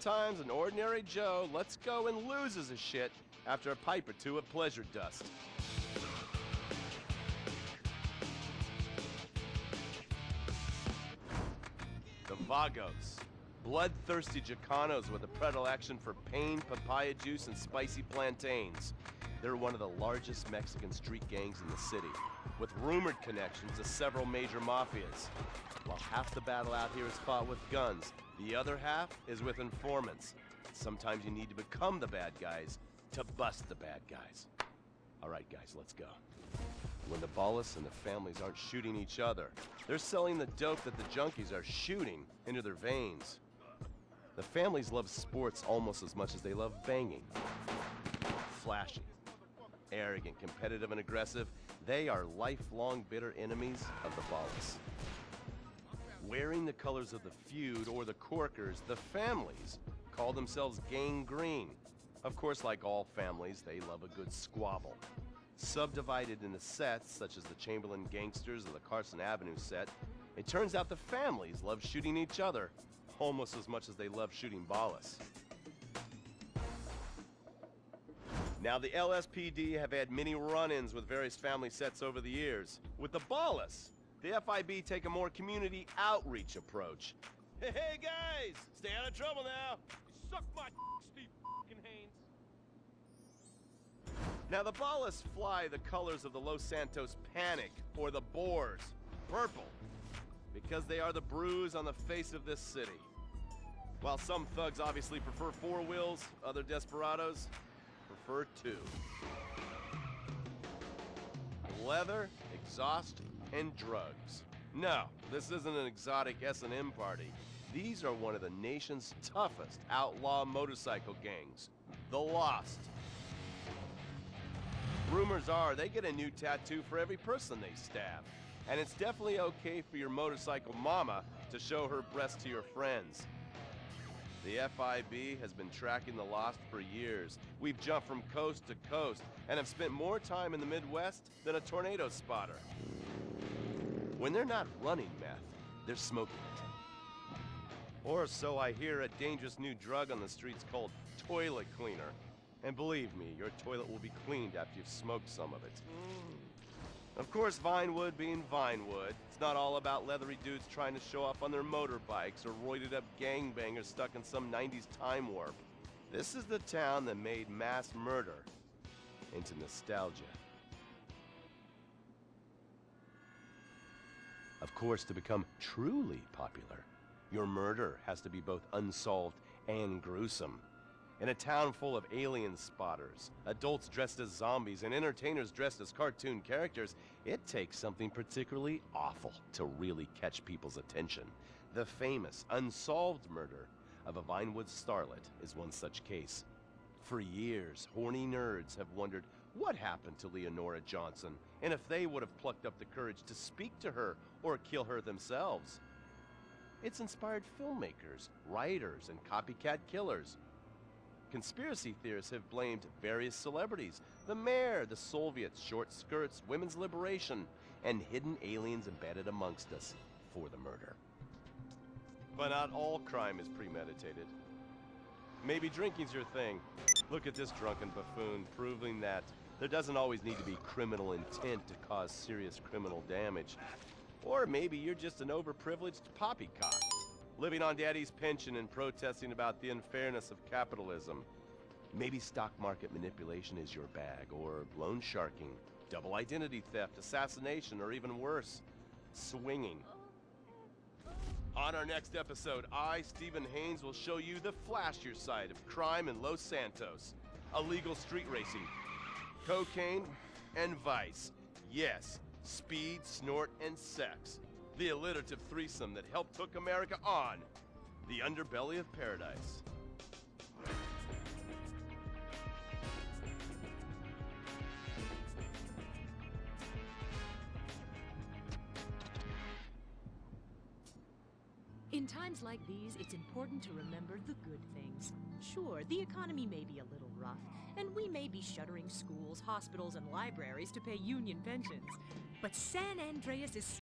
Times an ordinary Joe lets go and loses his shit after a pipe or two of pleasure dust. The Vagos, bloodthirsty Chicanos with a predilection for pain, papaya juice, and spicy plantains. They're one of the largest Mexican street gangs in the city, with rumored connections to several major mafias. While half the battle out here is fought with guns, the other half is with informants. Sometimes you need to become the bad guys to bust the bad guys. All right, guys, let's go. When the Ballas and the families aren't shooting each other, they're selling the dope that the junkies are shooting into their veins. The families love sports almost as much as they love banging. Flashy, arrogant, competitive, and aggressive, they are lifelong bitter enemies of the Ballas. Wearing the colors of the feud or the Corkers, the families call themselves Gang Green. Of course, like all families, they love a good squabble. Subdivided into sets, such as the Chamberlain Gangsters or the Carson Avenue set, it turns out the families love shooting each other almost as much as they love shooting Ballas. Now, the LSPD have had many run-ins with various family sets over the years. With the Ballas, the FIB take a more community outreach approach. Hey guys, stay out of trouble now. Suck my Steve fucking Haynes. Now the Ballas fly the colors of the Los Santos Panic, or the Boers, purple, because they are the bruise on the face of this city. While some thugs obviously prefer four wheels, other desperados prefer two. Leather, exhaust, and drugs. No, this isn't an exotic S&M party. These are one of the nation's toughest outlaw motorcycle gangs, the Lost. Rumors are they get a new tattoo for every person they stab. And it's definitely okay for your motorcycle mama to show her breast to your friends. The FIB has been tracking the Lost for years. We've jumped from coast to coast and have spent more time in the Midwest than a tornado spotter. When they're not running meth, they're smoking it. Or so I hear, a dangerous new drug on the streets called toilet cleaner. And believe me, your toilet will be cleaned after you've smoked some of it. Of course, Vinewood being Vinewood, it's not all about leathery dudes trying to show off on their motorbikes or roided up gangbangers stuck in some 90s time warp. This is the town that made mass murder into nostalgia. Of course, to become truly popular, your murder has to be both unsolved and gruesome. In a town full of alien spotters, adults dressed as zombies, and entertainers dressed as cartoon characters, it takes something particularly awful to really catch people's attention. The famous, unsolved murder of a Vinewood starlet is one such case. For years, horny nerds have wondered what happened to Leonora Johnson, and if they would have plucked up the courage to speak to her or kill her themselves. It's inspired filmmakers, writers, and copycat killers. Conspiracy theorists have blamed various celebrities, the mayor, the Soviets, short skirts, women's liberation, and hidden aliens embedded amongst us for the murder. But not all crime is premeditated. Maybe drinking's your thing. Look at this drunken buffoon, proving that there doesn't always need to be criminal intent to cause serious criminal damage. Or maybe you're just an overprivileged poppycock, living on daddy's pension and protesting about the unfairness of capitalism. Maybe stock market manipulation is your bag, or loan sharking, double identity theft, assassination, or even worse, swinging. On our next episode, I, Stephen Haynes, will show you the flashier side of crime in Los Santos. Illegal street racing, cocaine, and vice. Yes, speed, snort, and sex. The alliterative threesome that helped hook America on the underbelly of paradise. In times like these, it's important to remember the good things. Sure, the economy may be a little rough, and we may be shuttering schools, hospitals, and libraries to pay union pensions. But San Andreas is